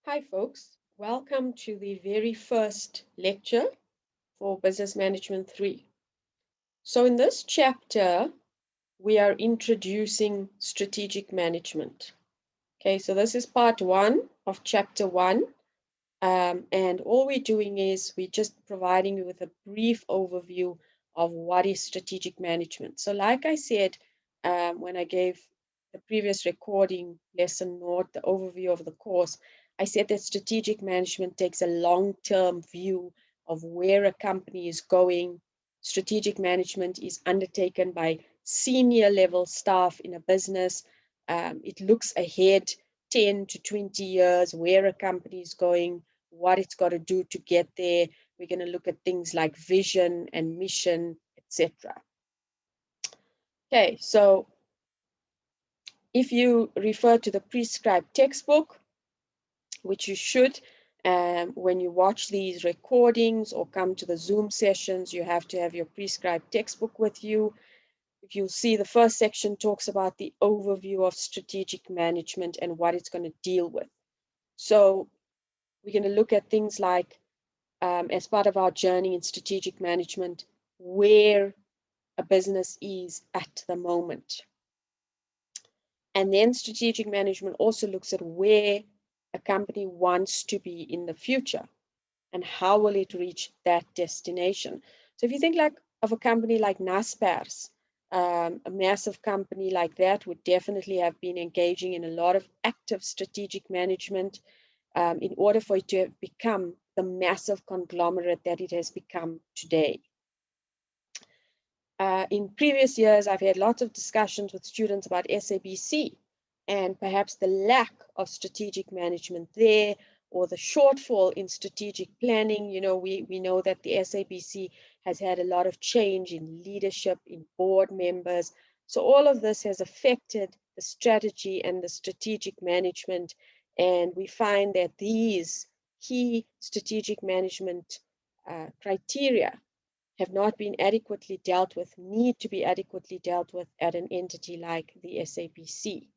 Hi, folks. Welcome to the very first lecture for Business Management 3. So, in this chapter, we are introducing strategic management. Okay, so this is part one of chapter one. And all we're doing is we're just providing you with a brief overview of what is strategic management. So, like I said, when I gave the previous recording, lesson note, the overview of the course, I said that strategic management takes a long-term view of where a company is going. Strategic management is undertaken by senior level staff in a business. It looks ahead 10 to 20 years where a company is going, what it's got to do to get there. We're going to look at things like vision and mission, etc. Okay, so if you refer to the prescribed textbook, which you should, when you watch these recordings or come to the Zoom sessions, you have to have your prescribed textbook with you. If you see, the first section talks about the overview of strategic management and what it's going to deal with. So we're going to look at things like, as part of our journey in strategic management, where a business is at the moment. And then strategic management also looks at where a company wants to be in the future and how will it reach that destination. So if you think like of a company like Naspers, a massive company like that would definitely have been engaging in a lot of active strategic management in order for it to become the massive conglomerate that it has become today. In previous years, I've had lots of discussions with students about SABC and perhaps the lack of strategic management there, or the shortfall in strategic planning. You know, we know that the SABC has had a lot of change in leadership, in board members. So all of this has affected the strategy and the strategic management. And we find that these key strategic management criteria have not been adequately dealt with, need to be adequately dealt with at an entity like the SABC.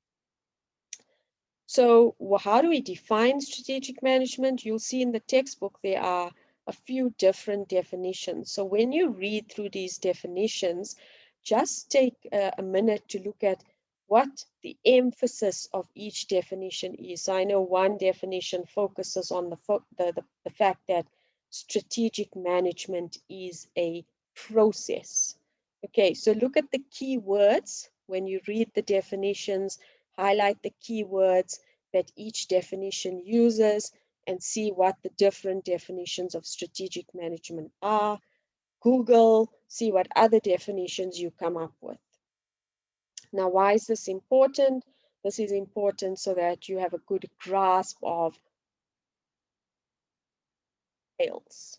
So how do we define strategic management? You'll see in the textbook there are a few different definitions. So when you read through these definitions, just take a minute to look at what the emphasis of each definition is. So I know one definition focuses on the fact that strategic management is a process. Okay, so look at the key words when you read the definitions, highlight the key words that each definition uses, and see what the different definitions of strategic management are. Google, see what other definitions you come up with. Now, why is this important? This is important so that you have a good grasp of sales.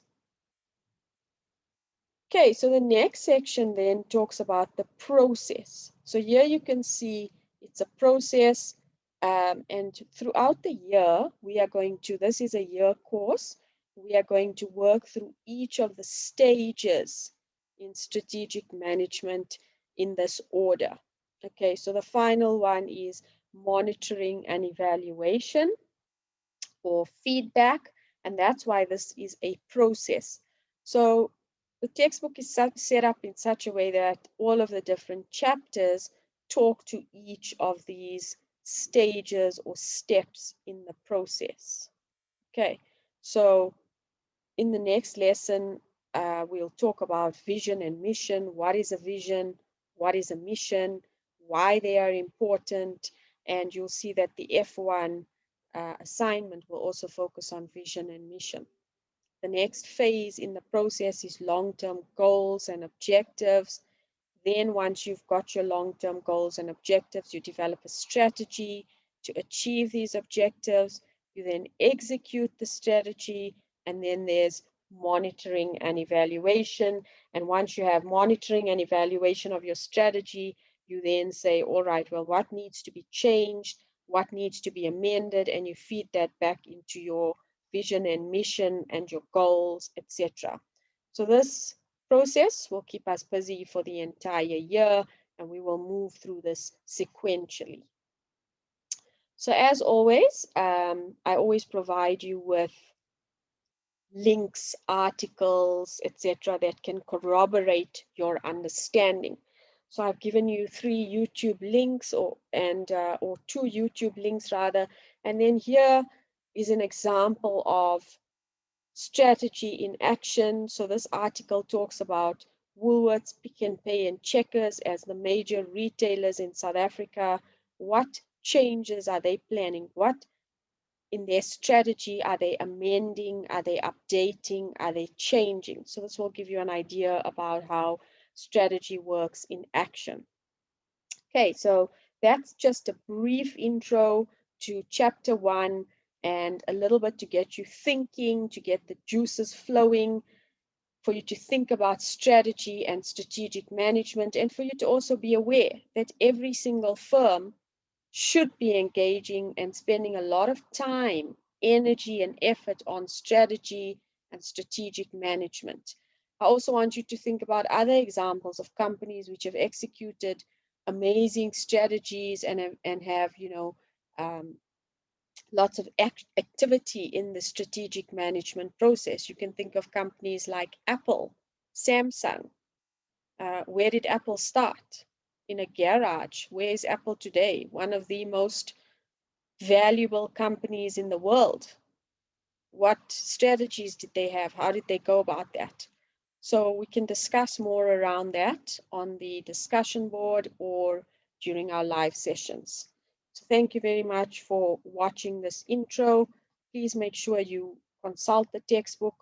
Okay, so the next section then talks about the process. So here you can see it's a process, and throughout the year, we are going to, this is a year course, we are going to work through each of the stages in strategic management in this order. Okay, so the final one is monitoring and evaluation or feedback, and that's why this is a process. So the textbook is set up in such a way that all of the different chapters talk to each of these stages or steps in the process. Okay, so in the next lesson, we'll talk about vision and mission. What is a vision? What is a mission? Why they are important? And you'll see that the F1 assignment will also focus on vision and mission. The next phase in the process is long-term goals and objectives. Then once you've got your long-term goals and objectives, you develop a strategy to achieve these objectives. You then execute the strategy, and then there's monitoring and evaluation. And once you have monitoring and evaluation of your strategy, you then say, all right, well, what needs to be changed? What needs to be amended? And you feed that back into your vision and mission and your goals, etc. So this process will keep us busy for the entire year, and we will move through this sequentially. So as always, I always provide you with links, articles, etc., that can corroborate your understanding. So I've given you 3 YouTube links, or 2 YouTube links rather, and then here is an example of strategy in action. So this article talks about Woolworths, Pick n Pay, and Checkers as the major retailers in South Africa. What changes are they planning? What in their strategy are they amending? Are they updating? Are they changing? So this will give you an idea about how strategy works in action. Okay, so that's just a brief intro to chapter 1 and a little bit to get you thinking, to get the juices flowing, for you to think about strategy and strategic management, and for you to also be aware that every single firm should be engaging and spending a lot of time, energy, and effort on strategy and strategic management. I also want you to think about other examples of companies which have executed amazing strategies and have um, lots of activity in the strategic management process. You can think of companies like Apple, Samsung. Where did Apple start? In a garage. Where is Apple today? One of the most valuable companies in the world. What strategies did they have? How did they go about that? So we can discuss more around that on the discussion board or during our live sessions. So thank you very much for watching this intro. Please make sure you consult the textbook,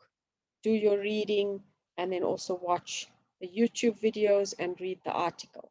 do your reading, and then also watch the YouTube videos and read the article.